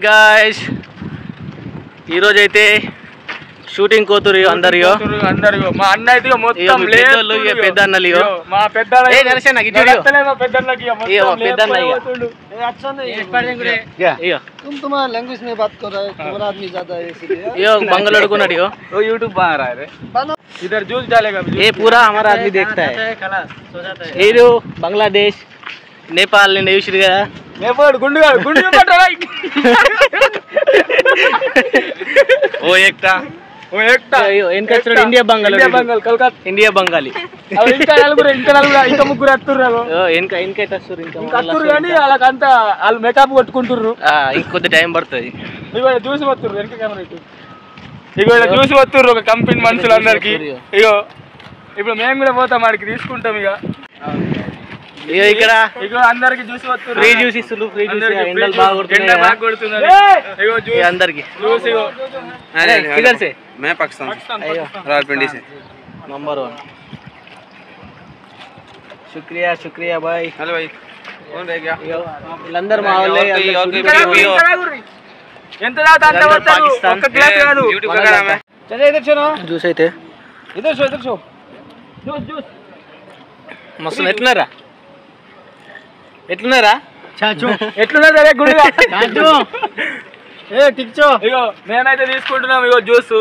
guys ఈరోజు అయితే shooting కోతురు అందరు మా అన్న అయితే మొత్తం పెద్ద అన్నలు మా పెద్ద बंगल अड़कुनाడు यूट्यूब बना रहा है इधर जूस डालेगा ये पूरा हमारा आदमी देखता है ये जो बांग्लादेश नेपाल ने చూసిరు కదా नेपाल गुंडगा गुंडगा पटरा ओ एकटा इनका इंडिया बंगाल कलकत्ता इंडिया बंगाली अब इनका नలుగురు ఇంకా ముగ్గురు అత్తుర్రు इनका इनका तस्सुर इनका అత్తుర్రు గాని వాళ్ళకంతా వాళ్ళు మేకప్ కొట్టుకుంటుర్రు ఇంకొద్ది టైం పడుతది ఇగో జ్యూస్ వత్తుర్రు వెనక కెమెరా ఇటు ఇగో జ్యూస్ వత్తుర్రు ఒక కంపెనీ మనుషులందరికి ఇగో ఇప్పుడు మేము కూడా పోతాం ఆడికి తీసుకుంటాం ఇక ఇక్కడ ఇగో అందరికి జ్యూస్ వత్తుర్రు ఫ్రీ జ్యూస్ ఇస్తులు ఫ్రీ జ్యూస్ ఎండలు బాగా కొడుతున్నాయి ఇగో జ్యూస్ అందరికి జ్యూస్ ఇగో किधर से मैं पाकिस्तान रावलपिंडी से नंबर 1 शुक्रिया शुक्रिया भाई हेलो भाई कौन रह गया अंदर माहौल है ఎంత దాతా అంత వస్తారు ఒక్క గ్లాస్ కాదు చలో ఇదర్ చలో జ్యూస్ అయితే ఇదర్ చో జ్యూస్ మస్తు ఎట్లున్నారా చాచు ఎట్లున్నది రే గుడిగా చాచు ఏ టిక్చో ఇగో నేనైతే తీసుకుంటున్నాం ఇగో జ్యూస్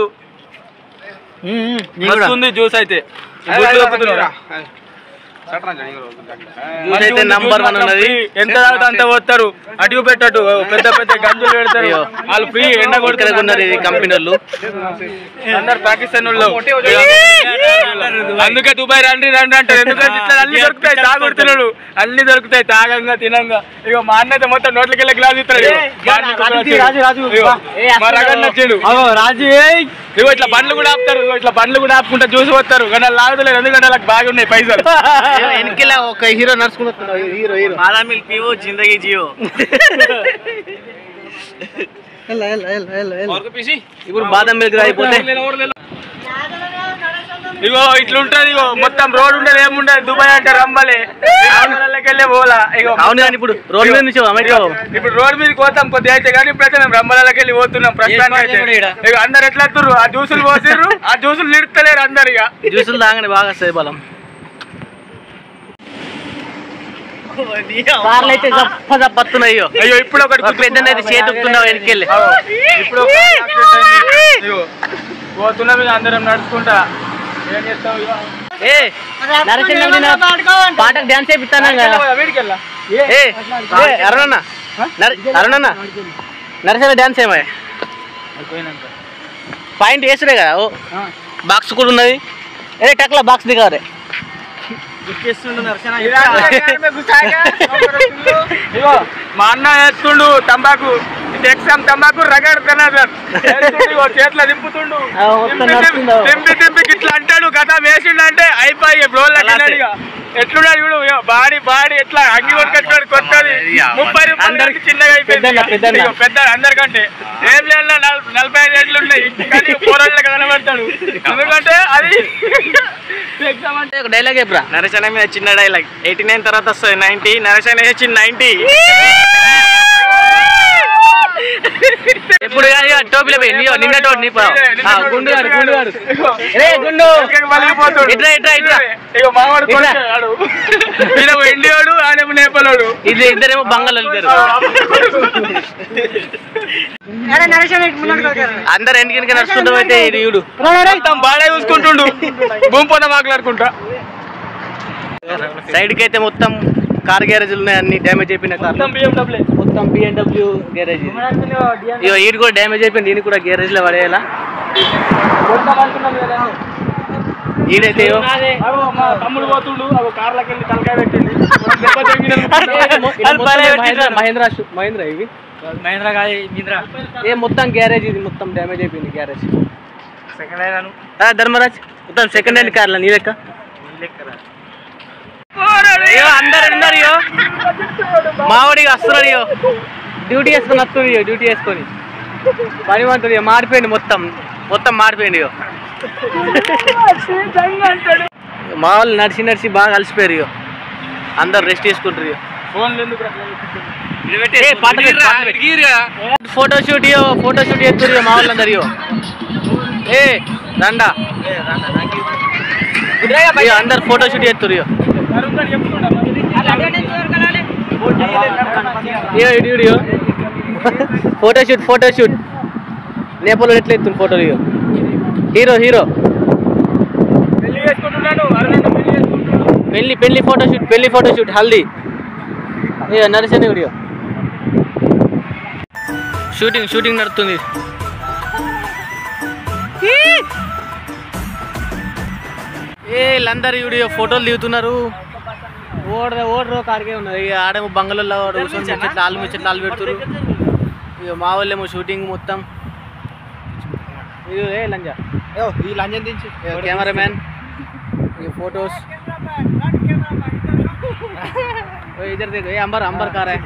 మస్తుంది జ్యూస్ అయితే నంబర్ 1 ఉన్నది ఎంత దాకా అంత పోతారు అటు పెట్టటు పెద్ద పెద్ద గంజులు పెడతారు వాళ్ళు ఫ్రీ ఎండ కొడుతున్నారు ఇది కంపెనీ వాళ్ళు అందరు పాకిస్తాన్ వాళ్ళు అందుకే దుబాయ్ రండి అంటారు ఎందుకంటే ఇట్లా అన్ని దొరుకుతాయి తాగుతున్నాడు అన్ని దొరుకుతాయి తాగంగా తినంగా ఇక మా అన్న అయితే మొత్తం నోట్లకెళ్ళి గ్లాస్ ఇస్తాడు మా రగన్ నచ్చాడు రాజు ఇగో ఇట్లా బండ్లు కూడా ఆపుతారు ఇట్లా బండ్లు కూడా ఆపుకుంటా చూసి పోతారు కానీ లాగలేదు ఎందుకంటే వాళ్ళకి బాగా ఉన్నాయి పైసలు వెనకలా ఒక hero నడుచుకుంటున్నాడు hero Bada milk PO జిందగీ జియో ఇప్పుడు బాదం మిల్క్ అయిపోతే ఇగో ఇట్లుంటది ఇగో మొత్తం రోడ్ ఉండదు ఏముండదు దుబాయ్ అంటే రంబలే వెళ్ళే పోలా ఇగో అవును కానీ ఇప్పుడు రోడ్ మీద నుంచి ఇప్పుడు రోడ్ మీదకి పోతాం కొద్దిగా అయితే కానీ ఇప్పుడైతే మేము రంబలకి వెళ్ళి పోతున్నాం ప్రస్తుతానికి అయితే ఇక అందరు ఎట్లా వస్తుర్రు ఆ జ్యూసులు పోసిర్రు ఆ జ్యూసులు నిడుతలేరు అందరు ఇక జ్యూసులు తాగని బాగా వస్తాయి బలం కార్లు అయితే పత్తున్నాయి అయ్యో ఇప్పుడు ఒకటి పెద్దనైతే చేతుకుతున్నావు వెనకెళ్ళి ఇప్పుడు పోతున్నాం ఇక అందరం నడుచుకుంటా ఏం చేస్తావు పాటకు డాన్స్ చేపిస్తాను అరుణన్న అరుణన్న నరసింహ డాన్స్ ఏమో పాయింట్ వేసుడే కదా ఓ బాక్స్ కూడా ఉన్నది ఏ టక్లా బాక్స్ దిగారే మా అన్న వేస్తుండు తంబాకు ఎగ్జామ్ తంబాకు రగడ్ చేతిలో దింపుతుండు తింపి ఇట్లా అంటాడు కదా వేసిండు అంటే అయిపోయి బ్రోల్ ఎట్లున్నాడు చూడు బాడీ ఎట్లా అంగి కొట్టుకొచ్చాడు కొత్తది 30 రూపాయలు చిన్నగా అయిపోయింది పెద్ద అందరికంటే ఏం లేదు 45 ఏళ్ళు ఉన్నాయి కానీ పోరాళ్ళకి కనబడతాడు ఎందుకంటే అది ఎగ్జామ్ అంటే ఒక డైలాగ్ చెప్పరా నరేషన్ మీద చిన్న డైలాగ్ 89 తర్వాత వస్తుంది 90 నరేషన్ వేసింది 90 ఎప్పుడు టోపీలో పోయి నిన్న టోపీ గుండు ఇండియాడు ఆయన నేపాలోడు ఇది ఇద్దరేమో బంగాళ అందరు ఎందుకు నడుచుకుంటూ అయితే ఇది ఈడు బాగా చూసుకుంటుండు భూమి పొంద మాట్లాడుకుంటా సైడ్ కి అయితే మొత్తం కార్ గ్యారేజ్లు ఉన్నాయి అన్ని డ్యామేజ్ అయిపోయిన కార్ మొత్తం BMW గ్యారేజ్ ఇగో ఈడు కూడా డ్యామేజ్ అయిపోయింది దీనికి కూడా గ్యారేజ్ లో పడేయాలా ఈడైతే తమ్ముడు పోతుండు కార్లకి వెళ్ళి తలకాయ పెట్టింది మహేంద్ర ఇవి మహేంద్ర ఏ మొత్తం గ్యారేజ్ ఇది మొత్తం డ్యామేజ్ అయిపోయింది గ్యారేజ్ సెకండ్ హ్యాండ్ ధర్మరాజ్ మొత్తం సెకండ్ హ్యాండ్ కార్ల నీ లెక్క అందరు ఉన్నారు మావాడికి వస్తున్నాడు డ్యూటీ వేసుకొని వస్తుంది డ్యూటీ వేసుకొని పనివంతుడు మారిపోయింది మొత్తం మారిపోయింది మా వాళ్ళు నడిచి బాగా కలిసిపోయారు అందరు రెస్ట్ తీసుకుంటారు ఫోటోషూట్ ఫోటోషూట్ చేస్తుర్రు మా వాళ్ళందరూ ఏ రండా అందరు ఫోటోషూట్ చేస్తుర్రు ఫోటోషూట్ నేపాల్లో ఎట్లా ఎత్తున్నారు ఫోటోలు హీరో పెళ్లి ఫోటోషూట్ హల్దీ నరసేన వీడియో షూటింగ్ నడుస్తుంది వీళ్ళందరూ వీడియో ఫోటోలు దిగుతున్నారు ఓడరు కాడికే ఉన్నారు ఇక ఆడేమో బంగళల్లో చెట్లు పెడుతున్నారు ఇక మా వాళ్ళేమో షూటింగ్ మొత్తం ఇది లంజా ఈ లంజన్ దించి కెమెరామ్యాన్ ఈ ఫోటోస్ इधर देखो ये अंबर कार है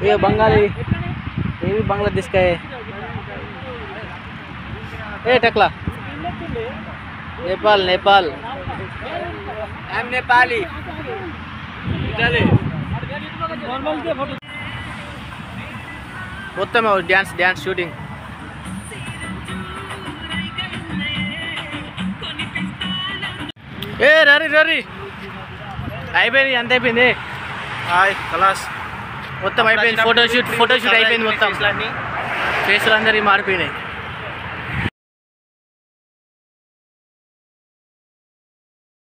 ये बंगाली ये भी बांग्लादेश का है ए टकला नेपाल I'm नेपाली మొత్తం డ్యాన్స్ షూటింగ్ ఏ రరి అయిపోయింది ఎంత అయిపోయింది మొత్తం అయిపోయింది ఫోటోషూట్ అయిపోయింది మొత్తం ఫేస్లు అందరికీ మారిపోయినాయి